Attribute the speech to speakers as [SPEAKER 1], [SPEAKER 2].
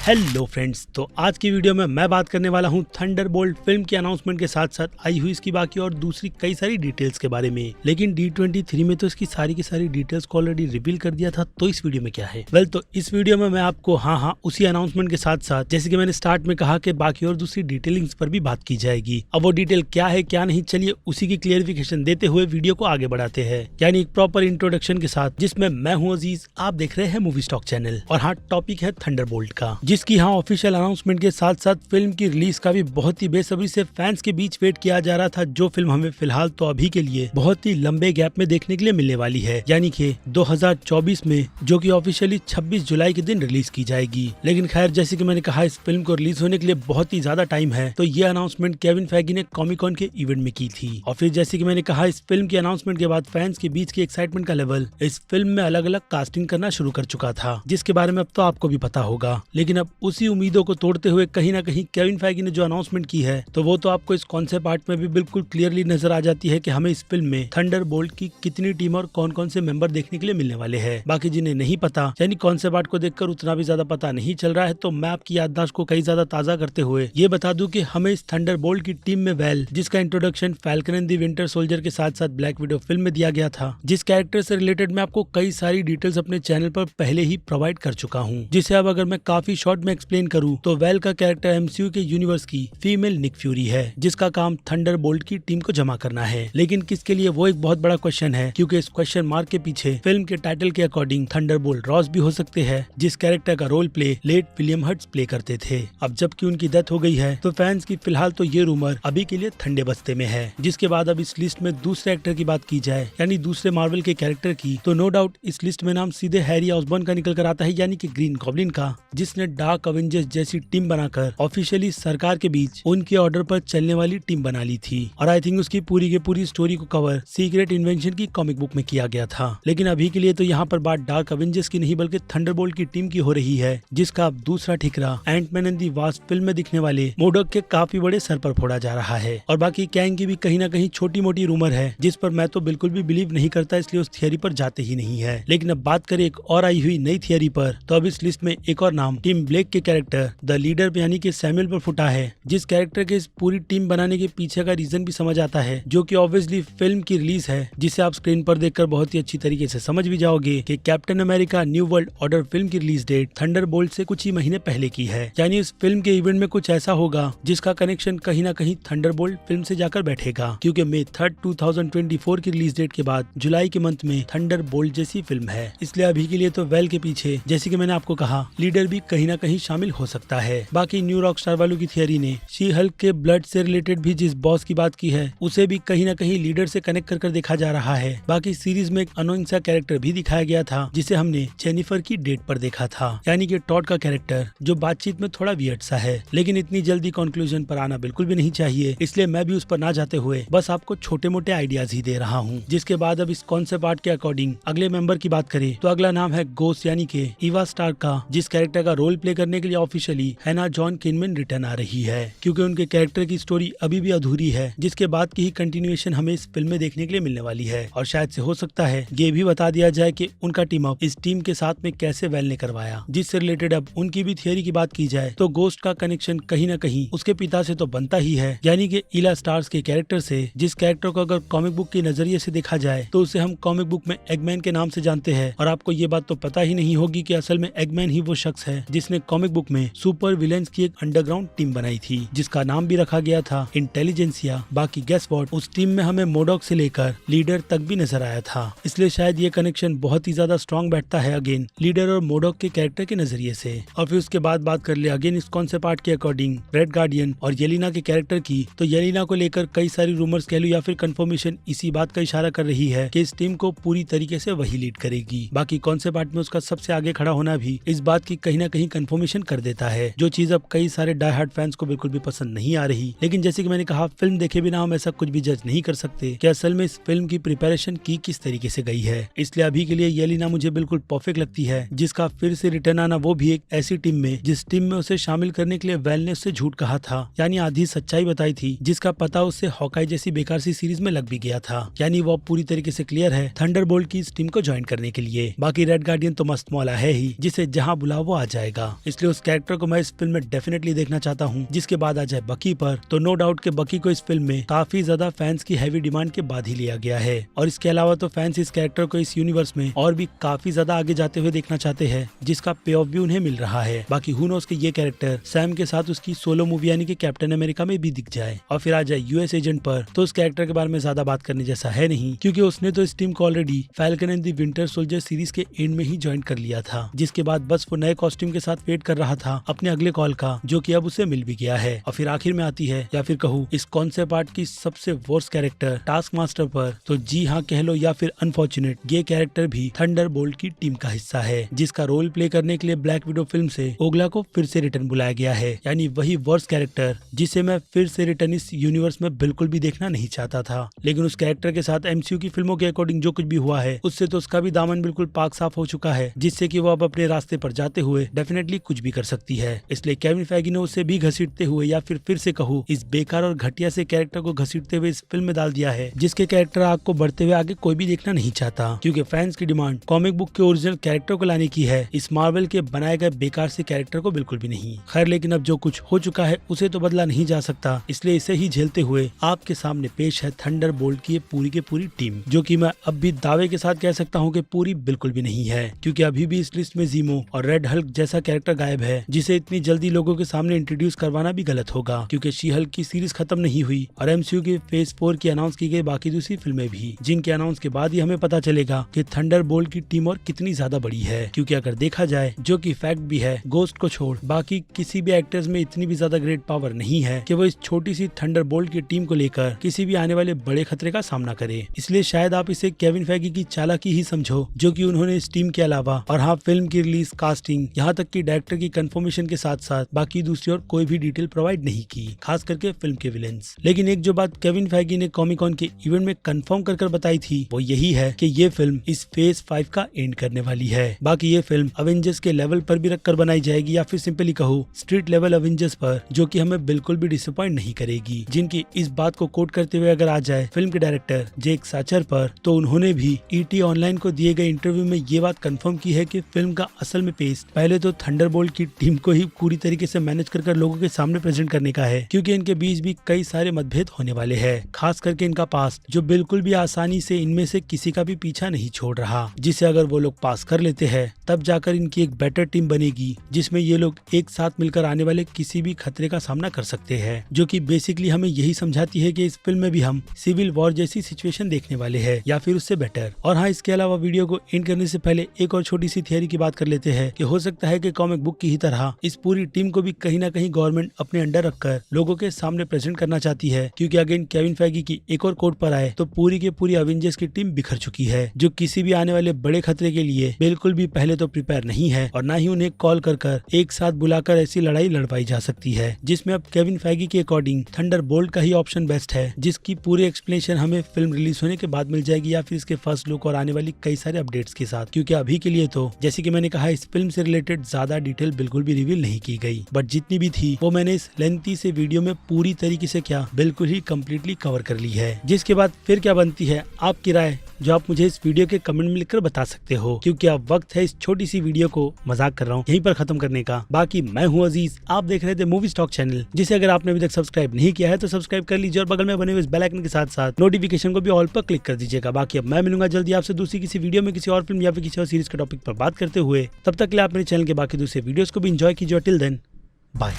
[SPEAKER 1] Hello friends, तो आज की वीडियो में मैं बात करने वाला हूं थंडरबोल्ट फिल्म के अनाउंसमेंट के साथ साथ आई हुई इसकी बाकी और दूसरी कई सारी डिटेल्स के बारे में। लेकिन D23 में तो इसकी सारी की सारी डिटेल्स को ऑलरेडी रिवील कर दिया था, तो इस वीडियो में क्या है? तो इस वीडियो में मैं आपको उसी अनाउंसमेंट के साथ साथ जैसे कि मैंने स्टार्ट में कहा कि बाकी और दूसरी डिटेलिंग्स पर भी बात की जाएगी। अब वो डिटेल क्या है क्या नहीं, चलिए उसी की क्लियरिफिकेशन देते हुए वीडियो को आगे बढ़ाते हैं, यानी एक प्रॉपर इंट्रोडक्शन के साथ, जिसमें मैं हूँ अजीज, आप देख रहे हैं मूवी स्टॉक चैनल। और टॉपिक है थंडरबोल्ट का, जिसकी ऑफिशियल अनाउंसमेंट के साथ साथ फिल्म की रिलीज का भी बहुत ही बेसब्री से फैंस के बीच वेट किया जा रहा था। जो फिल्म हमें फिलहाल तो अभी के लिए बहुत ही लंबे गैप में देखने के लिए मिलने वाली है, यानी कि 2024 में, जो कि ऑफिशियली 26 जुलाई के दिन रिलीज की जाएगी। लेकिन खैर, जैसे कि मैंने कहा, इस फिल्म को रिलीज होने के लिए बहुत ही ज्यादा टाइम है, तो ये अनाउंसमेंट केविन फैगी ने कॉमिक कॉन के इवेंट में की थी। और फिर जैसे कि मैंने कहा, इस फिल्म के अनाउंसमेंट के बाद फैंस के बीच की एक्साइटमेंट का लेवल इस फिल्म में अलग अलग कास्टिंग करना शुरू कर चुका था, जिसके बारे में अब तो आपको भी पता होगा। लेकिन अब उसी उम्मीदों को तोड़ते हुए कहीं ना कहीं केविन फैगी ने जो अनाउंसमेंट की है, तो वो तो आपको इस कॉन्सेप्ट आर्ट में भी बिल्कुल क्लियरली नजर आ जाती है कि हमें इस फिल्म में थंडरबोल्ट की कितनी टीम और कौन कौन से मेंबर देखने के लिए मिलने वाले हैं। बाकी जिन्हें नहीं पता, यानी कॉन्सेप्ट आर्ट को देखकर उतना भी ज्यादा पता नहीं चल रहा है, तो मैं आपकी याददाश्त को कई ज्यादा ताजा करते हुए ये बता दूं कि हमें इस थंडरबोल्ट की टीम में वेल, जिसका introduction falcon and the winter soldier के साथ साथ ब्लैक विडो फिल्म में दिया गया था, जिस कैरेक्टर से रिलेटेड मैं आपको कई सारी डिटेल्स अपने चैनल पर पहले ही प्रोवाइड कर चुका हूँ, जिसे अब अगर मैं काफी शॉर्ट में एक्सप्लेन करूँ तो वेल का कैरेक्टर एमसीयू के यूनिवर्स की फीमेल निक फ्यूरी है, जिसका काम थंडरबोल्ट की टीम को जमा करना है। लेकिन किसके लिए, वो एक बहुत बड़ा क्वेश्चन है, क्योंकि इस क्वेश्चन मार्क के पीछे फिल्म के टाइटल के अकॉर्डिंग थंडरबोल्ट रॉस भी हो सकते हैं, जिस कैरेक्टर का role play late William Hurt's play करते थे। अब जबकि उनकी डेथ हो गई है, तो फैंस की फिलहाल तो ये रूमर अभी के लिए ठंडे बस्ते में है। जिसके बाद अब इस लिस्ट में दूसरे एक्टर की बात की जाए, यानी दूसरे मार्वल के कैरेक्टर की, तो नो डाउट इस लिस्ट में नाम सीधे हैरी ऑसबॉर्न का निकल कर आता है, यानी कि ग्रीन गॉब्लिन का, जिसने डार्क अवेंजर्स जैसी टीम बनाकर ऑफिशियली सरकार के बीच उनके ऑर्डर पर चलने वाली टीम बना ली थी। और आई थिंक उसकी पूरी की पूरी स्टोरी को कवर सीक्रेट इन्वेंशन की कॉमिक बुक में किया गया था। लेकिन अभी के लिए तो यहाँ पर बात डार्क अवेंजर्स की नहीं, बल्कि थंडरबोल्ट की टीम की हो रही है, जिसका अब दूसरा ठिकरा Ant Man and the Wasp film में दिखने वाले मोडोक के काफी बड़े सर पर फोड़ा जा रहा है। और बाकी कैंग की भी कहीं ना कहीं छोटी मोटी रूमर है, जिस पर मैं तो बिल्कुल भी बिलीव नहीं करता, इसलिए उस थियरी पर जाते ही नहीं है। लेकिन अब बात करें एक और आई हुई नई थियरी पर, तो अब इस लिस्ट में एक और नाम टीम ब्लेक के कैरेक्टर द लीडर यानी कि सैमुअल पर फुटा है, जिस कैरेक्टर के इस पूरी टीम बनाने के पीछे का रीजन भी समझ आता है, जो कि ऑब्वियसली फिल्म की रिलीज है, जिसे आप स्क्रीन पर देखकर बहुत ही अच्छी तरीके से समझ भी जाओगे कि captain America new world order film की रिलीज डेट थंडरबोल्ट से कुछ ही महीने पहले की है। यानी इस फिल्म के इवेंट में कुछ ऐसा होगा जिसका कनेक्शन कहीं ना कहीं थंडरबोल्ट फिल्म से जाकर बैठेगा, क्योंकि May 3, 2024 की रिलीज डेट के बाद जुलाई के मंथ में थंडरबोल्ट जैसी फिल्म है। इसलिए अभी के लिए तो वेल के पीछे, जैसे कि मैंने आपको कहा, लीडर भी कहीं ना कहीं शामिल हो सकता है। बाकी न्यू रॉकस्टार वालों की थियरी ने शी हल्क के ब्लड से रिलेटेड भी जिस बॉस की बात की है, उसे भी कहीं ना कहीं लीडर से कनेक्ट कर देखा जा रहा है। बाकी सीरीज में एक अनोइंग सा कैरेक्टर भी दिखाया गया था, जिसे हमने जेनिफर की डेट पर देखा था, यानी कि टॉड का कैरेक्टर, जो बातचीत में थोड़ा वियर्ड सा है। लेकिन इतनी जल्दी कंक्लूजन पर आना बिल्कुल भी नहीं चाहिए, इसलिए मैं भी उस पर ना जाते हुए बस आपको छोटे मोटे आइडियाज ही दे रहा हूँ। जिसके बाद अब इस कॉन्सेप्ट आर्ट के अकॉर्डिंग अगले मेंबर की बात करें, तो अगला नाम है गोस्ट, यानी कि ईवा स्टार्क का, जिस कैरेक्टर का रोल प्ले करने के लिए ऑफिशियली हैना जॉन किनमैन रिटर्न आ रही है, क्योंकि उनके कैरेक्टर की स्टोरी अभी भी अधूरी है, जिसके बाद की ही कंटिन्यूएशन हमें इस फिल्म में देखने के लिए मिलने वाली है। और शायद से हो सकता है ये भी बता दिया जाए कि उनका टीम अप इस टीम के साथ में कैसे वेल ने करवाया, जिससे रिलेटेड अब उनकी भी थियरी की बात की जाए, तो गोस्ट का कनेक्शन कहीं ना कहीं उसके पिता से तो बनता ही है, यानी कि ईला स्टार्स के कैरेक्टर से, जिस कैरेक्टर को अगर कॉमिक बुक के नजरिए से देखा जाए तो उसे हम कॉमिक बुक में एगमैन के नाम से जानते हैं। और आपको ये बात तो पता ही नहीं होगी कि असल में एगमैन ही वो शख्स है जिसने कॉमिक बुक में सुपर विलेंस की एक अंडरग्राउंड टीम बनाई थी, जिसका नाम भी रखा गया था इंटेलिजेंसिया। बाकी गेस व्हाट, उस टीम में हमें मोडॉक से लेकर लीडर तक भी नजर आया था, इसलिए शायद ये कनेक्शन बहुत ही ज्यादा स्ट्रॉन्ग बैठता है अगेन लीडर और मोडॉक के कैरेक्टर के नजरिए से। और फिर उसके बाद बात कर ले अगेन इस कॉन्सेप्ट आर्ट के अकॉर्डिंग रेड गार्डियन और येलिना के कैरेक्टर की, तो येलिना को लेकर कई सारी रूमर्स कह लो या फिर कंफर्मेशन इसी बात का इशारा कर रही है कि इस टीम को पूरी तरीके से वही लीड करेगी। बाकी कॉन्सेप्ट आर्ट में उसका सबसे आगे खड़ा होना भी इस बात की कहीं ना कहीं कंफर्मेशन कर देता है, जो चीज अब कई सारे डाई हार्ड फैंस को बिल्कुल भी पसंद नहीं आ रही। लेकिन जैसे कि मैंने कहा, फिल्म देखे बिना हम ऐसा कुछ भी जज नहीं कर सकते कि असल में इस फिल्म की प्रिपरेशन की किस तरीके से गई है। इसलिए अभी के लिए येलिना मुझे बिल्कुल परफेक्ट लगती है, जिसका फिर से रिटर्न आना, वो भी एक ऐसी टीम में जिस टीम में उसे शामिल करने के लिए वेल ने उससे झूठ कहा था, यानी आधी सच्चाई बताई थी, जिसका पता उससे हॉकाई जैसी बेकार सी सीरीज में लग भी गया था। यानी वो पूरी तरीके से क्लियर है थंडरबोल्ट की इस टीम को ज्वाइन करने के लिए। बाकी रेड गार्डियन तो मस्त मौला है ही, जिसे जहाँ बुलाओ वो आ जाएगा। इसलिए उस कैरेक्टर को मैं इस फिल्म में डेफिनेटली देखना चाहता हूँ। जिसके बाद आ जाए बकी पर, तो नो डाउट के बकी को इस फिल्म में काफी ज्यादा फैंस की हैवी डिमांड के बाद ही लिया गया है, और इसके अलावा तो फैंस इस कैरेक्टर को इस यूनिवर्स में और भी काफी ज्यादा आगे जाते हुए देखना चाहते हैं, जिसका पे ऑफ भी उन्हें मिल रहा है। बाकी हू नोस के ये कैरेक्टर सैम के साथ उसकी सोलो मूवी यानी कि कैप्टन अमेरिका में भी दिख जाए। और फिर आ जाए यूएस एजेंट पर, तो उस कैरेक्टर के बारे में ज्यादा बात करने जैसा है नहीं, क्योंकि उसने तो इस टीम को already falcon and the winter soldier series के एंड में ही ज्वाइन कर लिया था, जिसके बाद बस वो नए कॉस्ट्यूम के साथ वेट कर रहा था अपने अगले कॉल का, जो कि अब उसे मिल भी गया है। और फिर आखिर में आती है, या फिर कहूँ इस कॉन्सेप्ट आर्ट की सबसे वर्स्ट कैरेक्टर टास्क मास्टर पर, तो जी हाँ कह लो या फिर अनफॉर्चुनेट, ये कैरेक्टर भी थंडरबोल्ट की टीम का हिस्सा है, जिसका रोल प्ले करने के लिए ब्लैक विडो फिल्म से ओगला को फिर से रिटर्न बुलाया गया है। यानी वही वर्स्ट कैरेक्टर जिसे मैं फिर से रिटर्न इस यूनिवर्स में बिल्कुल भी देखना नहीं चाहता था। लेकिन उस कैरेक्टर के साथ एमसीयू की फिल्मों के अकॉर्डिंग जो कुछ भी हुआ है, उससे तो उसका भी दामन बिल्कुल पाक साफ हो चुका है, जिससे कि वो अब अपने रास्ते पर जाते हुए डेफिनेटली कुछ भी कर सकती है। इसलिए केविन फैगी ने उसे भी घसीटते हुए, या फिर से कहूँ इस बेकार और घटिया से कैरेक्टर को घसीटते हुए इस फिल्म में डाल दिया है, जिसके कैरेक्टर आग को बढ़ते हुए आगे कोई भी देखना नहीं चाहता, क्योंकि फैंस की डिमांड कॉमिक बुक के ओरिजिनल कैरेक्टर को लाने की है, इस मार्वल के बनाए गए बेकार से कैरेक्टर को बिल्कुल भी नहीं। खैर, लेकिन अब जो कुछ हो चुका है उसे तो बदला नहीं जा सकता, इसलिए इसे ही झेलते हुए आपके सामने पेश है थंडरबोल्ट की ये पूरी टीम, जो कि मैं अब भी दावे के साथ कह सकता हूँ कि पूरी बिल्कुल भी नहीं है, क्योंकि अभी भी इस लिस्ट में जीमो और रेड हल्क जैसा कैरेक्टर गायब है, जिसे इतनी जल्दी लोगों के सामने इंट्रोड्यूस करवाना भी गलत होगा, क्योंकि शी हल्क की सीरीज खत्म नहीं हुई और एमसीयू के फेज 4 की अनाउंस की गई बाकी दूसरी फिल्में भी, जिनके अनाउंस के बाद ही हमें पता चलेगा कि थंडरबोल्ट की टीम और कितनी ज्यादा बड़ी है। क्योंकि अगर देखा जाए, जो कि फैक्ट भी है, गोस्ट को छोड़ बाकी किसी भी एक्टर्स में इतनी भी ज्यादा ग्रेट पावर नहीं है कि वो इस छोटी सी थंडरबोल्ट की टीम को लेकर किसी भी आने वाले बड़े खतरे का सामना करे। इसलिए शायद आप इसे केविन फैगी की चालाकी ही समझो, जो कि उन्होंने इस टीम के अलावा और हाँ फिल्म की रिलीज, कास्टिंग, यहाँ तक कि डायरेक्टर की कंफर्मेशन के साथ साथ बाकी दूसरी और कोई भी डिटेल प्रोवाइड नहीं की, खास करके फिल्म के विलेंस। लेकिन एक जो बात केविन फैगी ने कॉमिक कॉन के इवेंट में कंफर्म कर बताई थी, वो यही है कि ये फिल्म इस फेज 5 का एंड करने वाली है। बाकी ये फिल्म अवेंजर्स के लेवल पर भी रखकर बनाई जाएगी, या फिर सिंपली कहूँ स्ट्रीट लेवल अवेंजर्स पर, जो कि हमें बिल्कुल भी डिसअपॉइंट नहीं करेगी। जिनकी इस बात को कोट करते हुए अगर आ जाए फिल्म के डायरेक्टर जेक साचर पर, तो उन्होंने भी ईटी ऑनलाइन को दिए गए इंटरव्यू में ये बात कंफर्म की है कि फिल्म का असल में पेस पहले तो थंडरबोल्ट की टीम को ही पूरी तरीके से मैनेज कर लोगों के सामने प्रेजेंट करने का है, क्योंकि इनके बीच भी कई सारे मतभेद होने वाले हैं, खास करके इनका पास, जो बिल्कुल भी आसानी से इनमें से किसी का भी पीछा नहीं छोड़ रहा, जिसे अगर वो लोग पास कर लेते हैं तब जाकर इनकी एक बेटर टीम बनेगी, जिसमें ये लोग एक साथ मिलकर आने वाले किसी भी खतरे का सामना कर सकते हैं, जो कि बेसिकली हमें यही समझाती है कि इस फिल्म में भी हम सिविल वॉर जैसी सिचुएशन देखने वाले हैं, या फिर उससे बेटर। और हाँ, इसके अलावा वीडियो को एंड करने से पहले एक और छोटी सी थियरी की बात कर लेते हैं कि हो सकता है कि कॉमिक बुक की ही तरह इस पूरी टीम को भी कहीं ना कहीं गवर्नमेंट अपने अंडर रखकर लोगों के सामने प्रेजेंट करना चाहती है, क्योंकि अगेन केविन फैगी की एक और कोट पर आए तो पूरी की पूरी अवेंजर्स की टीम बिखर चुकी है, जो किसी भी आने वाले बड़े खतरे के लिए बिल्कुल भी पहले तो प्रिपेयर नहीं है, और ना ही उन्हें कॉल कर एक साथ बुलाकर ऐसी लड़ाई लड़वाई जा सकती है, जिसमें अब केविन फैगी के अकॉर्डिंग थंडरबोल्ट का ही ऑप्शन बेस्ट है, जिसकी पूरी एक्सप्लेनेशन हमें फिल्म रिलीज होने के बाद मिल जाएगी, या फिर इसके फर्स्ट लुक और आने वाली कई सारे अपडेट्स के साथ। क्योंकि अभी के लिए तो जैसे कि मैंने कहा, इस फिल्म से रिलेटेड ज्यादा डिटेल बिल्कुल भी रिवील नहीं की गई, बट जितनी भी थी वो मैंने इस लेंथी से वीडियो में पूरी तरीके से क्या बिल्कुल ही कम्प्लीटली कवर कर ली है। जिसके बाद फिर क्या बनती है आपकी राय, जो आप मुझे इस वीडियो के कमेंट में लिखकर बता सकते हो, क्योंकि अब वक्त है इस छोटी सी वीडियो को, मजाक कर रहा हूँ, यहीं पर खत्म करने का। बाकी मैं हूँ अजीज, आप देख रहे थे मूवी स्टॉक चैनल, जिसे अगर आपने अभी तक सब्सक्राइब नहीं किया है तो सब्सक्राइब कर लीजिए, और बगल में बने हुए इस बेल आइकन के साथ साथ नोटिफिकेशन को भी ऑल पर क्लिक कर दीजिएगा। बाकी अब मैं मिलूंगा जल्दी आपसे दूसरी किसी वीडियो में किसी और फिल्म या फिर किसी और सीरीज के टॉपिक पर बात करते हुए। तब तक के लिए आप मेरे चैनल के बाकी दूसरे वीडियोस को भी एंजॉय कीजिए। Till then bye.